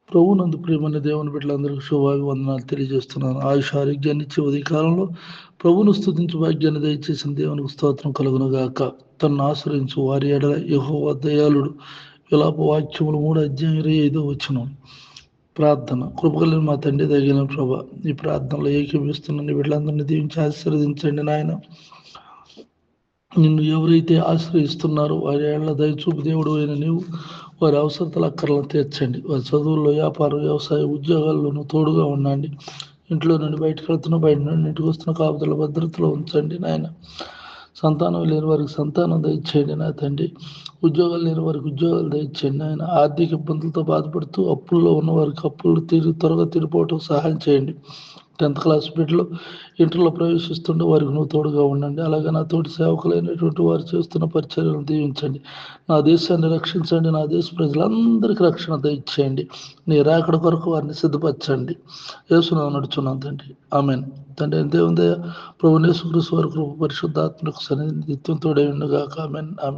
ప్రభువునందు ప్రియమైన దేవుని బిడ్డలందరికీ శుభాభివందనాలు తెలియజేస్తున్నాను. ఆయుష ఆరోగ్యాన్ని ఇచ్చే ఉదయ కాలంలో ప్రభువును స్తుతించు భాగ్యాన్ని దయచేసిన దేవునికి స్తోత్రం కలుగును గాక. తనను ఆశ్రయించు వారి ఎడల యెహోవా దయాళుడు. విలాప వాక్యములు 3:25 ప్రార్థన. కృపగలిగిన మా తండ్రి తగిన ప్రభ, ఈ ప్రార్థనలో ఏకీభవిస్తున్న వీళ్ళందరినీ దీవించి ఆశీర్వదించండి నాయన. నిన్ను ఎవరైతే ఆశ్రయిస్తున్నారో వారి ఏళ్ల దయచూపు దేవుడు అయిన నీవు వారి అవసరతల అక్కర్లను తీర్చండి. వారి చదువుల్లో, వ్యాపారం, వ్యవసాయ, ఉద్యోగాల్లోనూ తోడుగా ఉండండి. ఇంట్లో నుండి బయటకు వెళ్తున్న, బయట నుండి ఇంటికి వస్తున్న కాపుదల భద్రతలో ఉంచండి నాయన. సంతానం లేని వారికి సంతానం దయచేయండి నా తండ్రి. ఉద్యోగాలు లేని వారికి ఉద్యోగాలు దయచేయండి ఆయన. ఆర్థిక ఇబ్బందులతో బాధపడుతూ అప్పుల్లో ఉన్న వారికి అప్పులు త్వరగా తీరిపోవటం సహాయం చేయండి. 10th క్లాస్ బిడ్డలు ఇంటర్లో ప్రవేశిస్తుంటే వారికి నువ్వు తోడుగా ఉండండి. అలాగే నా తోటి సేవకులైనటువంటి వారు చేస్తున్న పరిచర్యలను దీవించండి. నా దేశాన్ని రక్షించండి. నా దేశ ప్రజలందరికీ రక్షణ దయచేయండి. నీ రాకడ కొరకు వారిని సిద్ధపరచండి. యేసునామమున నడుచున్నాను తండ్రి, ఆమేన్. తండ్రి అంతే ఉందయ్యా. ప్రభు యేసుక్రీస్తు వారి కృప, పరిశుద్ధాత్మకు సన్నిధిత్వం తోడై ఉండుగాక. ఆమేన్, ఆమేన్.